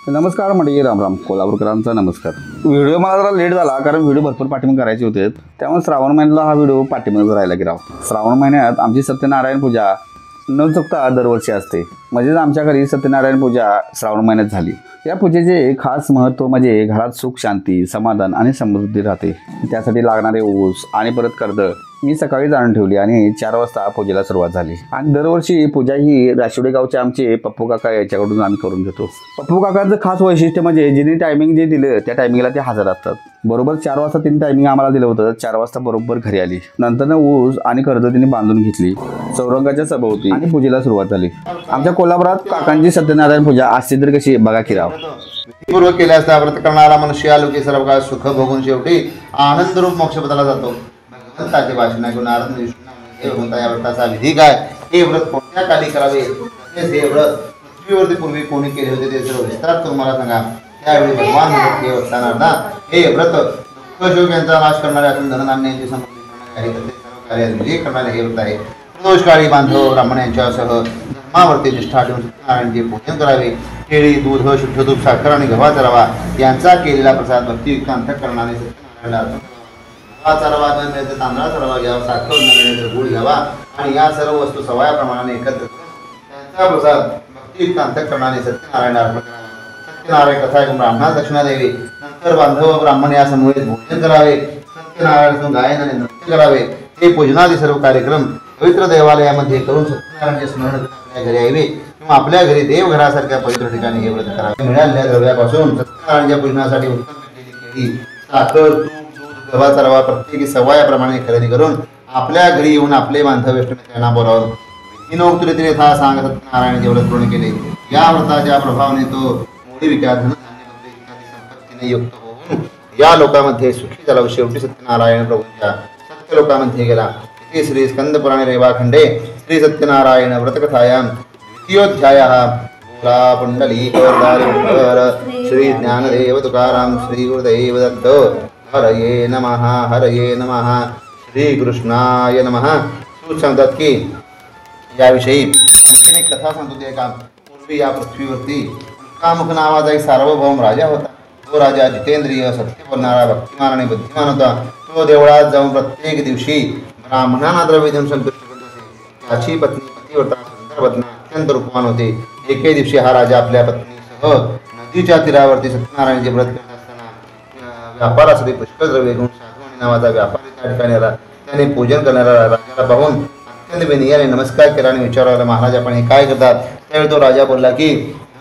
नमस्कार मंडळी, राम कोल्हापूरकरांचा नमस्कार। व्हिडिओ मला जरा लेट झाला कारण व्हिडिओ भरपूर पाठिंबा करायचे होते, त्यामुळे श्रावण महिन्याला हा व्हिडिओ पाठिंबा राहिला की राव। श्रावण महिन्यात आमची सत्यनारायण पूजा न चुकता दरवर्षी असते। म्हणजेच आमच्या घरी सत्यनारायण पूजा श्रावण महिन्यात झाली। या पूजेचे खास महत्त्व म्हणजे घरात सुख शांती समाधान आणि समृद्धी राहते। त्यासाठी लागणारे ऊस आणि परत कर्दळ मी सकाळी जाणून ठेवली आणि 4 वाजता पूजेला सुरुवात झाली। आणि दरवर्षी पूजा ही राशिवडे गावचे आमचे पप्पू काका याच्याकडून आम्ही करून घेतो। पप्पू काकाचं खास वैशिष्ट्य म्हणजे जिने टायमिंग जे दिलं त्या टायमिंगला ते हजर असतात। बरोबर 4 वाजता त्यांनी टायमिंग आम्हाला दिलं होतं। 4 वाजता बरोबर घरी आली। नंतर ऊस आणि कर्दळ त्यांनी बांधून घेतली, चौरंगाच्या सभोवती आणि पूजेला सुरुवात झाली। आमच्या कोल्हापुरात काकांची सत्यनारायण पूजा असते तर कशी बघा की राव। पूर्व केल्यास त्या व्रत करणारा मनुष्य आलोकी सर्व काळ सुख भोगून शेवटी आनंद रूप मोक्षपदाला जातो। भगवंताचे भाषण ऐकून नारद ऋषी भगवंता या व्रताचा विधी काय, हे व्रत कोणत्या काली करावे, हे व्रत पृथ्वीवरती पूर्वी कोणी केले होते ते सर्व विस्तार तुम्हाला सांगा। त्यावेळी भगवान हे व्रत सांगणार, हे व्रत दुःख शोक यांचा नाश करणारे असून धनधान्य यांची समृद्धी करणारे सर्व कार्य विजय करणारे हे व्रत आहे। प्रदोषकाळी बांधव ब्राह्मण यांच्यासह धर्मावरती निष्ठा ठेवून सत्यनारायणचे पूजन करावे। केळी दूध शुद्ध तूप साखर आणि गव्हाचा रवा यांचा केलेला प्रसाद भक्तियुक्त अंतःकरणाने सत्यनारायणाला अर्पण करावा। गव्हाचा रवा न मिळेल तर तांदळाचा रवा घ्यावा, साखर न मिळेल तर गूळ घ्यावा आणि या सर्व वस्तू सवया प्रमाणाने एकत्र करून त्यांचा प्रसाद भक्तियुक्त अंतःकरणाने सत्यनारायणाला अर्पण करावा। सत्यनारायण कथा ऐकून ब्राह्मणास दक्षिणा द्यावी। नंतर बांधव ब्राह्मण या समूहात भोजन करावे। सत्यनारायणाचं गायन आणि नृत्य करावे। हे पूजनादी सर्व कार्यक्रम पवित्र देवालयामध्ये करून सत्यनारायणाचे स्मरण आपल्या घरी यावे किंवा आपल्या घरी देवघरासारख्या पवित्र ठिकाणी हे व्रत करावे। मिळालेल्या द्रव्यापासून सत्यनारायणाच्या पूजनासाठी उत्तम केळी, साखर, तूप, दूध, गव्हाचा रवा प्रत्येकी सवयाप्रमाणे खरेदी करून आपल्या घरी येऊन आपले बांधव वेष्टने त्यांना बोलावून विधिनोक्त रीतीने सांग सत्यनारायणाचे व्रत पूर्ण केले। या व्रताच्या प्रभावाने तो मोडी विकार धनधान्य इत्यादी संपत्तीने युक्त होऊन या लोकांमध्ये सुखी झाला। शेवटी सत्यनारायण प्रभूंच्या सत्य लोकांमध्ये गेला। श्री स्कंद पुराणे रेवाखंडे श्री सत्यनारायण व्रतकथायां द्वितीयोध्यायः। बोला पुंडलीकवरदारी श्री ज्ञानदेव तुकाराम श्री गुरुदेव दत्त। हरये नमः हरये नमः श्री कृष्णाय नमः। सूत सांगतात की याविषयी आणखीन एक कथा सांगतो ते का। पूर्वी या पृथ्वीवरती कामुक नावाचा एक सार्वभौम राजा होता। तो राजा जितेंद्रिय, सत्य बोलणारा, भक्तिमान आणि बुद्धिमान होता। तो देवळात जाऊन प्रत्येक दिवशी ब्राह्मणांना द्रव्य देऊन संतुष्ट करत असे। त्याची पत्नी पतिव्रता सुंदर वदना अत्यंत रूपवान होते। एके दिवशी हा राजा आपल्या पत्नीसह नदीच्या तीरावरती सत्यनारायणाचे व्रत करत असताना व्यापारासाठी पुष्कळ द्रव्य घेऊन साधू नावाचा व्यापारी त्या ठिकाणी आला। त्याने पूजन करणाऱ्या राजाला पाहून अत्यंत विनयाने नमस्कार केला आणि विचारला, महाराज आपण हे काय करतात? त्यावेळी तो राजा बोलला की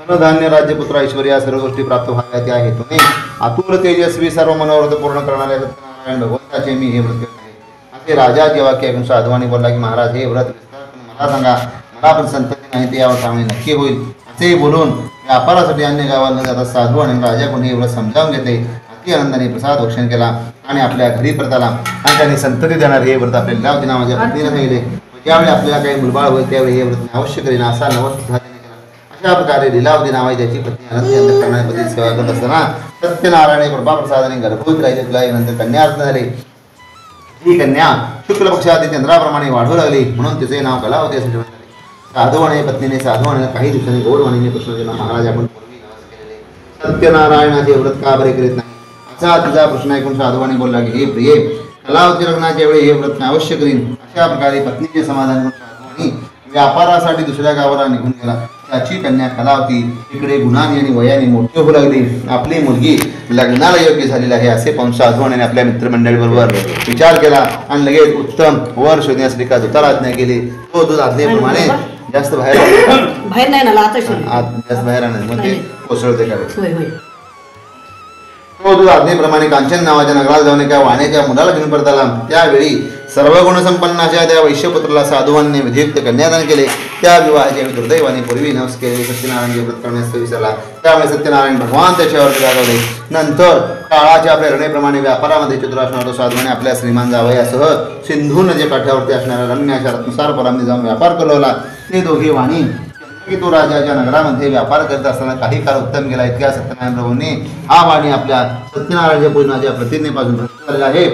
धनधान्य राज्यपुत्र ऐश्वर्य या सर्व गोष्टी प्राप्त व्हाव्या त्या हेतूने आतुर तेजस्वी सर्व मनोरथ पूर्ण करणाऱ्या सत्यनारायण भगवंताचे मी हे व्रत करत आहे। असे राजा जेव्हा की ऐकून साधवानी बोलला की महाराज हे व्रत विस्तार मला सांगा, मला पण संतती नाही ते यावर सांगणे नक्की होईल। असे बोलून व्यापारासाठी अन्य गावाला न जाता साधू आणि राजाकडून हे व्रत समजावून घेतले। अति आनंदाने प्रसाद भक्षण केला आणि आपल्या घरी परत आला आणि त्याने संतती देणार हे व्रत आपल्या लीलावती नावाच्या पत्नीला सांगितले। ज्यावेळी आपल्याला काही मुलबाळ होईल त्यावेळी हे व्रत अवश्य करीन असा नवस केला। अशा प्रकारे लीलावती नावाची त्याची पत्नी आनंदी अंतःकरणाने पती सेवा करत असताना सत्यनारायण कृपा प्रसादाने गर्भवती राहिली। नंतर कन्यार्थ झाले। ही कन्या शुक्ल पक्षातील चंद्राप्रमाणे वाढू लागली म्हणून तिचे नाव कलावती असे ठेवण्यात आले। साधू आणि पत्नीने साधू आणि काही दिवसांनी गोडवाणीने कृष्णाजीला महाराज आपण पूर्वी नवस केलेले सत्यनारायणाचे व्रत का बरे करीत नाही असा तिचा प्रश्न ऐकून साधूवाणी बोलला की हे प्रिये, कलावती लग्नाच्या वेळी हे व्रत अवश्य करीन। अशा प्रकारे पत्नीचे समाधान करून साधूवाणी व्यापारासाठी दुसऱ्या गावाला निघून गेला। त्याची कन्या कलावती इकडे गुणाने आणि वयाने मोठी होऊ लागली। आपली मुलगी लग्नाला योग्य झालेली आहे असे पाहून साधूवाने आपल्या मित्रमंडळीबरोबर विचार केला आणि लगेच उत्तम वर शोधण्यासाठी का दूताला आज्ञा केली। तो दूत आज्ञेप्रमाणे जास्त बाहेर नाही ना जास्त बाहेर आणत मग ते कोसळते काय। तो दूत आज्ञेप्रमाणे कांचन नावाच्या नगराला जाऊन एका वाण्याच्या मुलाला घेऊन परत आला। त्यावेळी सर्व गुणसंपन्न अशा त्या वैश्यपुत्राला साधुवांनी विधियुक्त कन्यादान केले। त्या विवाहाच्या दुर्दैवाने पूर्वी नवस केलेले सत्यनारायण व्रत करण्यास विसरला। त्यामुळे सत्यनारायण भगवान त्याच्यावरती रागावले। नंतर काळाच्या प्रेरणेप्रमाणे व्यापारामध्ये चतुर असणारा साधूने आपल्या श्रीमान जावयासह सिंधू नदीच्या काठावरती असणाऱ्या रम्य अशा रत्नसार परांनी जाऊन व्यापार करवला। ते दोघे वाणी की तो राजाच्या नगरामध्ये व्यापार करत असताना काही काळ उत्तम गेला। इतक्या सत्यनारायण प्रभूंनी हा वाणी आपल्या सत्यनारायणाच्या पूजनाच्या प्रतिज्ञेपासून भ्रष्ट झालेला आहे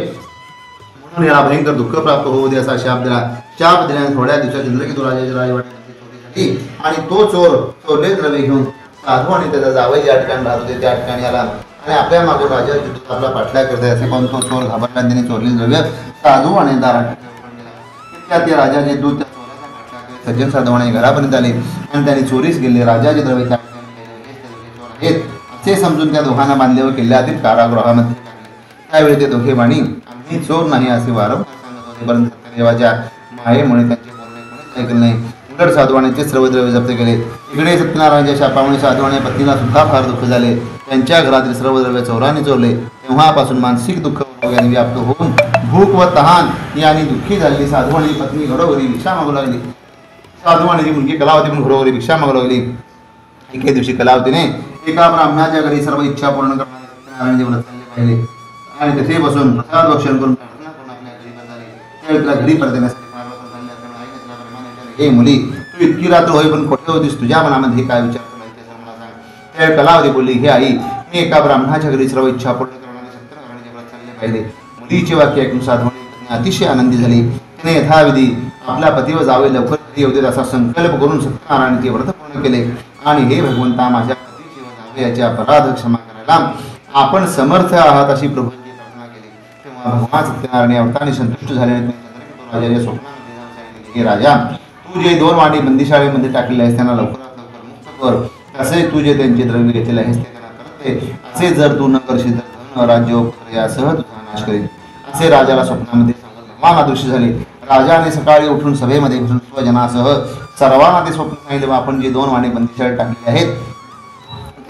म्हणून याला भयंकर दुःख प्राप्त होऊ दे असा शाप दिला। शाप दिल्याने थोड्या दिवसात इंद्रकेतू राजाच्या राजवाड्यामध्ये चोरी झाली आणि तो चोर चोरले द्रव्य घेऊन साधू आणि त्याचा जावई ज्या ठिकाणी राहत होते त्या ठिकाणी आला आणि आपल्या मागून राजा जिथून आपला पाठलाग करते असे पण तो चोर घाबरला आणि त्याने चोरलेले द्रव्य साधू आणि दारात ते राजाचे दूत त्या चोराचा पाठलाग सज्जन साधू आणि घरापर्यंत आले आणि त्यांनी चोरीस गेले राजाचे द्रव्य त्या ठिकाणी आहेत असे समजून त्या दोघांना बांधले व किल्ल्यातील कारागृहामध्ये टाकले. त्यावेळी ते दोघे बाणी आम्ही चोर नाही असे वारंवार सांगत होते, परंतु सत्यदेवाच्या मायेमुळे त्यांचे बोलणे कोणीच ऐकले नाही. उलट साधवानेचे सर्व द्रव्य जप्त केले. इकडे सत्यनारायणच्या शापामुळे साधवाने पत्नीला सुद्धा फार दुःख झाले. त्यांच्या घरातील सर्व द्रव्य चोराने चोरले. तेव्हापासून मानसिक दुःख रोगाने व्याप्त होऊन भूक व तहान याने दुःखी झालेली साधवानी पत्नी घरोघरी भिक्षा मागू लागली. साधवानीची मुलगी कलावती पण घरोघरी भिक्षा मागू लागली. एके दिवशी कलावतीने एका ब्राह्मणाच्या घरी सर्व इच्छा पूर्ण करणारे सत्यनारायणचे व्रत चालले पाहिले आणि तेथे बसून प्रसाद भक्षण करून प्रार्थना करून आपल्या घरी परत आले. त्यावेळी तिला घरी परत येण्यासाठी पार्वती सांगितले. त्यामुळे आईने तिला प्रेमाने विचारले, हे मुली, तू इतकी रात्र होई पण कुठे होतीस? तुझ्या मनामध्ये काय विचार तुला मला सांग. त्यावेळी कलावती बोलली, हे आई, मी एका ब्राह्मणाच्या घरी सर्व इच्छा पूर्ण करणारे सत्यनारायणचे व्रत चालले पाहिले. मुलीचे वाक्य ऐकून साधवानी अतिशय आनंदी झाली. तिने यथाविधी आपला पती व जावे लवकर घरी येऊ देत असा संकल्प करून सत्यनारायणचे व्रत पूर्ण केले आणि हे भगवंता माझ्या पतीचे व जावे याचे अपराध क्षमा करायला आपण समर्थ आहात अशी प्रभूंची प्रार्थना केली. तेव्हा भगवान सत्यनारायण या व्रताने संतुष्ट झाल्याने राजाच्या स्वप्नामध्ये जाऊन सांगितले, हे राजा, तू जे 2 वाणी बंदिशाळेमध्ये टाकलेले आहेस त्यांना लवकरात लवकर मुक्त कर. तसे तू जे त्यांचे द्रव्य घेतलेले आहेस ते त्यांना करते. असे जर तू न करशील तर धन राज्य पुत्र यासह तुझा नाश करेल. असे राजाला स्वप्नामध्ये सांगत भगवान अदृश्य झाले. राजाने सकाळी उठून सभेमध्ये बसून स्वजनासह सर्वांना ते स्वप्न सांगितले व आपण जे 2 वाणी बंदिशाळेत टाकलेले आहेत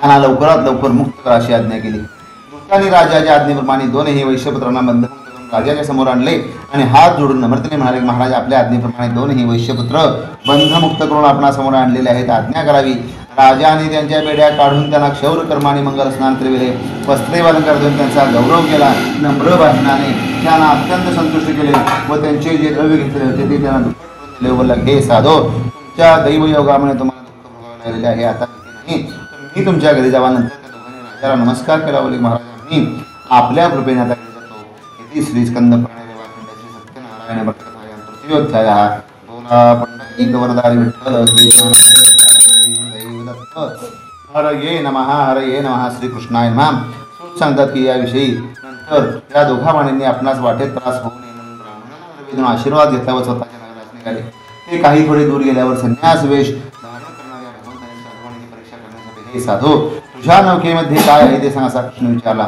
त्यांना लवकरात लवकर मुक्त करा अशी आज्ञा केली. दूतांनी राजाच्या आज्ञेप्रमाणे 2ही वैश्यपुत्रांना बंधमुक्त करून राजाच्या समोर आणले आणि हात जोडून नम्रतेने म्हणाले, महाराज, आपल्या आज्ञेप्रमाणे 2ही वैश्यपुत्र बंधमुक्त करून आपणासमोर आणलेले आहेत, आज्ञा करावी. राजाने त्यांच्या बेड्या काढून त्यांना क्षौर कर्माने मंगल स्नान फिरविले. वस्त्रेवालंकार देऊन त्यांचा गौरव केला. नम्र भाषणाने त्यांना अत्यंत संतुष्ट केले व त्यांचे जे द्रव्य घेतले होते ते त्यांना दुप्पट करून दिले. बोलला, हे साधो, तुमच्या दैवयोगामुळे तुम्हाला दुःख भोगावे लागलेले आहे. आता नाही, मी तुमच्या घरी जावा. नंतर त्या दोघांनी राजाला नमस्कार केला. बोले, महाराज, मी आपल्या कृपेने आता घरी जातो. इति श्री स्कंद पुराणे वाखंडाची सत्यनारायण भट्टकथायां तृतीय अध्यायः. बोला पंडित वरदारी विठ्ठल श्री हरये नमः, हरये नमः. श्रीकृष्णाय नमः. सूत सांगतात की याविषयी नंतर या दोघा वाणींनी आपणास वाटेत त्रास होऊ नये म्हणून ब्राह्मणांना आशीर्वाद घेतला व स्वतःच्या नगरास निघाले. ते काही थोडे दूर गेल्यावर संन्यास वेश धारण करणाऱ्या भगवंताने साधवानीची परीक्षा करण्यासाठी, हे साधो, तुझ्या नौकेमध्ये काय आहे ते सांग असा कृष्ण विचारला.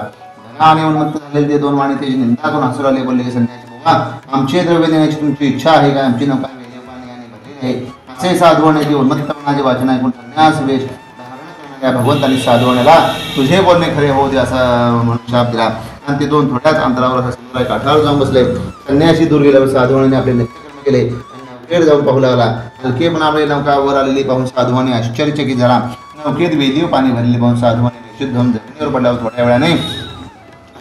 धनाने उन्मत्त झालेले ते 2 वाणी त्याची निंदा करून हसू लागले. बोलले, संन्यासी बाबा, आमचे द्रव्य देण्याची तुमची इच्छा आहे का? आमची नौका वेदेपाणी आणि भरलेली आहे. असे साधवण्याचे उन्मत्तपणाचे वाचन ऐकून संन्यास वेश धारण करणाऱ्या भगवंतांनी साधवण्याला तुझे बोलणे खरे होऊ दे असा म्हणून शाप दिला आणि ते 2 थोड्याच अंतरावर असा समुद्राच्या काठावर जाऊन बसले. संन्यासी दूर गेल्यावर साधवाने आपले नित्यकर्म केले. नौकेत जाऊन पाहू लागला. हलकेपणामुळे नौका वर आलेली पाहून साधवाने आश्चर्यचकित झाला. नौकेत वेदीव पाणी भरलेले पाहून साधवाने निश्चित होऊन जमिनीवर पडल्यावर थोड्या वेळाने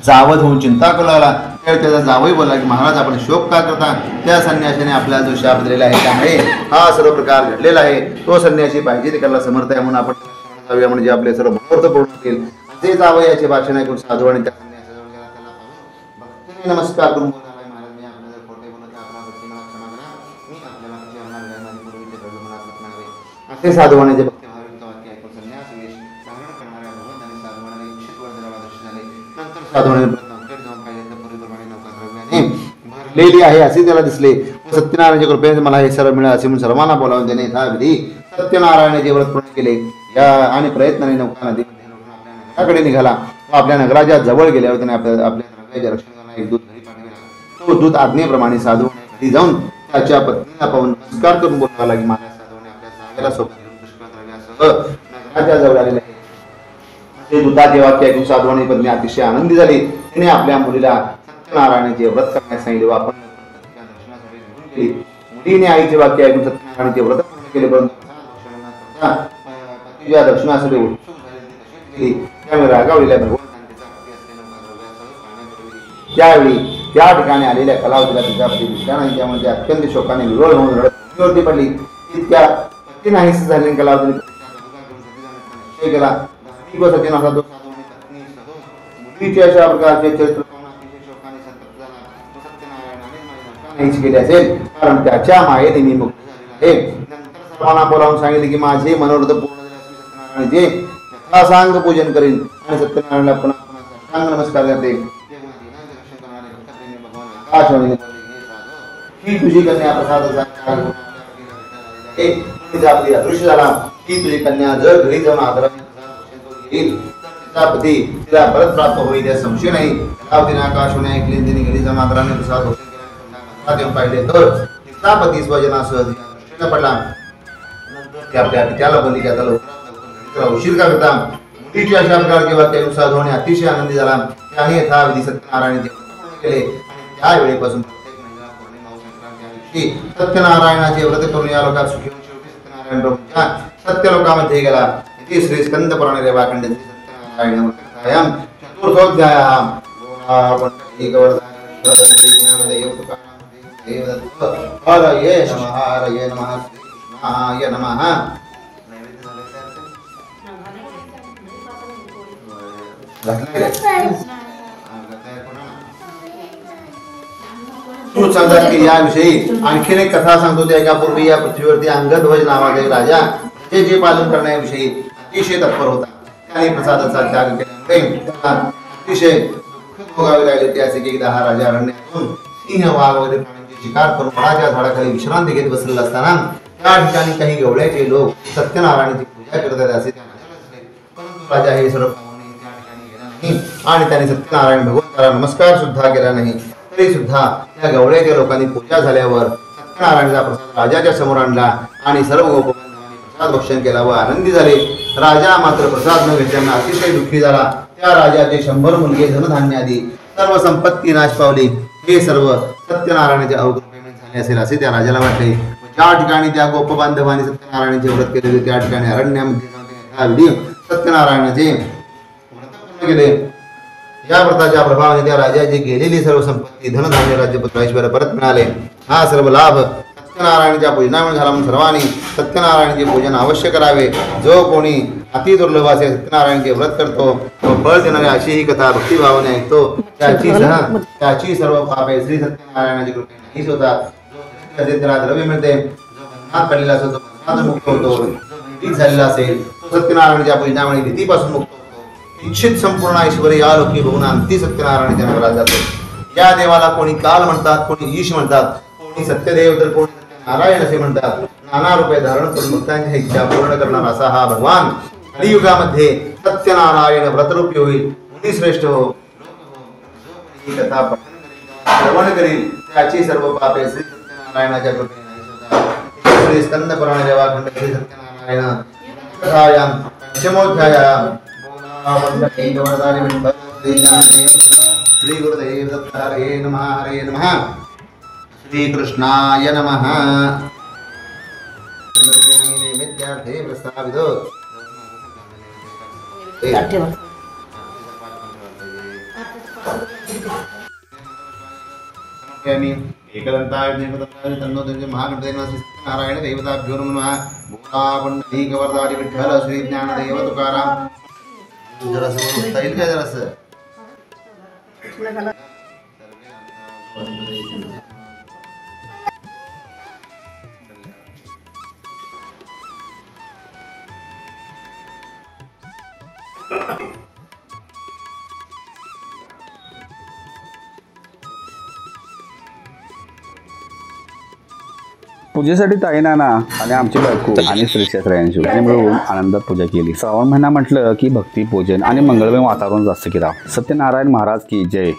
जावध होऊन चिंता करू लागला. त्यावेळी त्याचा जावई बोलला की, महाराज, आपण शोक का करता? त्या संन्यासीने आपल्याला जो शाप दिलेला आहे त्यामुळे हा सर्व प्रकार घडलेला आहे. तो संन्यासी पाहिजे ते करायला समर्थ आहे म्हणून आपण जाऊया, म्हणजे आपले सर्व मनोरथ पूर्ण होतील. असे जावई याचे भाषण ऐकून साधवाने त्या संन्यासाजवळ गेला. त्याला पाहून भक्तीने नमस्कार करून बोलला, महाराज, मी आपल्याला खोटे बोलत आहे, आपला भक्ती मला क्षमा करा. मी आपल्याला भक्ती होणार नाही, माझी पूर्वीचे द्रव्य मला म्हणावे. असे साधवाने जे भक्तिभावयुक्त वाक्य ऐकून संन्यास वेश धारण करणाऱ्या भगवंताने साधवाने इच्छित वर दिला दर्शन झाले. नंतर साधवाने नौकेत जाऊन पाहिजे तर पूर्वीप्रमाणे नौका द्रव्याने भरलेली आहे असे त्याला दिसले. सत्यनारायणच्या कृपेने मला हे सर्व मिळाले असे म्हणून सर्वांना बोलावून त्याने यथाविधी सत्यनारायणाचे व्रत पूर्ण केले. या आणि प्रयत्नाने नौका नदीमध्ये आपल्या नगराकडे निघाला व आपल्या नगराच्या जवळ गेल्यावर त्याने आपल्या द्रव्याचे रक्षण करणारा एक दूत घरी पाठविला. तो दूत आज्ञेप्रमाणे साधवाने घरी जाऊन त्याच्या पत्नीला पाहून नमस्कार करून बोलला की, महाराज, साधवाने आपल्या जावेला सोबत घेऊन पुष्कळ द्रव्यासह नगराच्या जवळ आलेले आहे. ते दूताचे वाक्य ऐकून साधवानी पत्नी अतिशय आनंदी झाली. तिने आपल्या मुलीला सत्यनारायणाचे व्रत करण्यास सांगितले व आपण दर्शनासाठी निघून गेली. मुलीने आईचे वाक्य ऐकून सत्यनारायणाचे व्रत पूर्ण केले, परंतु पतीच्या दर्शनासाठी उत्सुक झाली. त्यामुळे रागावलेल्या भगवंतांनी त्यावेळी त्या ठिकाणी आलेल्या कलावतीला तिचा पती दिसला नाही. त्यामुळे अत्यंत शोकाने विरोध होऊन रडत पडली. इतक्या पती नाहीसे झालेल्या कलावतीने निश्चय केला. धार्मिक व सज्जन असा तो साधवाने पत्नी सह मुलीचे अशा प्रकारचे चरित्र पाहून अतिशय शोकाने संतप्त झाला. सत्यनारायणाने माझी नौका नाहीच केली असेल, कारण त्याच्या मायेने मी मुक्त झालेला आहे. नंतर सर्वांना बोलावून सांगितले की, माझे मनोरथ पूर्ण झाले असे सत्यनारायणाचे सांग पूजन करीन आणि सत्यनारायणला पुन्हा पुन्हा नमस्कार करते. ही तुझी कन्या प्रसाद दृश्य झाला. ही तुझी कन्या जर घरी जाऊन आदर येईल तिचा पती तिला परत प्राप्त होईल या संशय नाही. तिने आकाश होणे ऐकले, तिने घरी जाऊन आदराने प्रसाद देऊन पाहिले तर तिचा पती स्वजनासह दृष्टीला पडला. नंतर आपल्या पित्याला बोलली की आता लवकर उशीर का करता. मुलीची अशा प्रकारचे वाक्यानुसार धोरणे अतिशय आनंदी झाला. त्याने यथाविधी सत्यनारायण केले आणि त्यावेळेपासून सत्यनारायणाचे व्रत करून या लोकात सुखी होऊन शेवटी सत्यनारायण प्रभूंच्या सत्यलोकामध्ये गेला. इति श्री स्कंद पुराणे रेवाखंडे सत्यनारायण व्रतायाम चतुर्थोऽध्यायः. हरये नमः हरये नमः कृष्णाय नमः. तू सांगतात की याविषयी आणखीन एक कथा सांगतो. त्या एका पूर्वी या पृथ्वीवरती अंगध्वज नावाचा एक राजा जे पालन करण्याविषयी अतिशय तत्पर होता. त्याने प्रसादाचा त्याग केल्यामुळे त्याला अतिशय दुःख भोगावे लागले. त्याचे की एकदा हा राजा अरण्यातून सिंह वाघ वगैरे प्राण्यांची शिकार करून वडाच्या झाडाखाली विश्रांती घेत बसलेला असताना त्या ठिकाणी काही गवळ्याचे लोक सत्यनारायणाची पूजा करत आहेत असे त्या राजाला दिसले. परंतु राजा हे सर्व पाहून त्या ठिकाणी गेला नाही आणि त्याने सत्यनारायण भगवंताला नमस्कार सुद्धा केला नाही. तरी सुद्धा त्या गवळ्याच्या लोकांनी पूजा झाल्यावर सत्यनारायणाचा प्रसाद राजाच्या समोर आणला आणि सर्व गोपबांधवांनी प्रसाद भक्षण केला व आनंदी झाले. राजा मात्र प्रसाद न घेतल्याने अतिशय दुःखी झाला. त्या राजाचे 100 मुलगे धनधान्य आदी सर्व संपत्ती नाश पावली. हे सर्व सत्यनारायणाच्या अवकृपेने झाले असेल असे त्या राजाला वाटले. ज्या ठिकाणी त्या गोपबांधवांनी सत्यनारायणाचे व्रत केले त्या ठिकाणी अरण्यामध्ये सत्यनारायणाचे व्रत पूर्ण केले. या व्रताच्या प्रभावाने त्या राजाची गेलेली सर्व संपत्ती धनधान्य राज्यपुत्र ऐश्वर्य परत मिळाले. हा सर्व लाभ सत्यनारायणाच्या पूजनामुळे झाला म्हणून सर्वांनी सत्यनारायणाचे पूजन अवश्य करावे. जो कोणी अति दुर्लभ असे सत्यनारायणाचे व्रत करतो व फळ देणारी अशी ही कथा भक्तिभावाने ऐकतो त्याची सर्व पापे श्री सत्यनारायणाची कृपेने नाहीच होतात. जो त्याला द्रव्य मिळते, जो बंधनात पडलेला असतो तो बंधनातून मुक्त होतो, जो भीतीत झालेला असेल तो सत्यनारायणाच्या पूजनामुळे भीतीपासून मुक्त होतो. इच्छित संपूर्ण ऐश्वर्य या लोकी बघून अंती सत्यनारायणाच्या नगरात जातो. या देवाला कोणी काल म्हणतात, कोणी ईश म्हणतात, कोणी सत्यदेव तर कोणी सत्यनारायण असे म्हणतात. नाना रूपे धारण करून भक्तांच्या इच्छा पूर्ण करणारा असा हा भगवान कलियुगामध्ये सत्यनारायण व्रतरूपी होईल. मुनिश्रेष्ठ हो, ही कथा श्रवण करील त्याची सर्व पापे श्री सत्यनारायणाच्या कृपेने नाहीस होतात. श्री स्कंद पुराणे रेवाखंड श्री सत्यनारायण कथायां पंचमोध्यायां श्री गुरुदेव दत्त हरे नमः हरे नमः. श्री कृष्णाय नमः. नैवेद्यार्थे प्रस्तावितो एकदंताय महागणपते नारायण देवताभ्यो नमः. भूता पंडरीक वरदारी विठ्ठल श्री ज्ञानदेव तुकाराम. जरासं येईल काय जरासं पूजेसाठी ताई नाना आणि आमची बायको आणि श्री क्षेत्रांची मिळून आनंदात पूजा केली. श्रावण महिना म्हटलं की भक्ती, पूजन आणि मंगळमय वातावरण जास्त केला. सत्यनारायण महाराज की जय.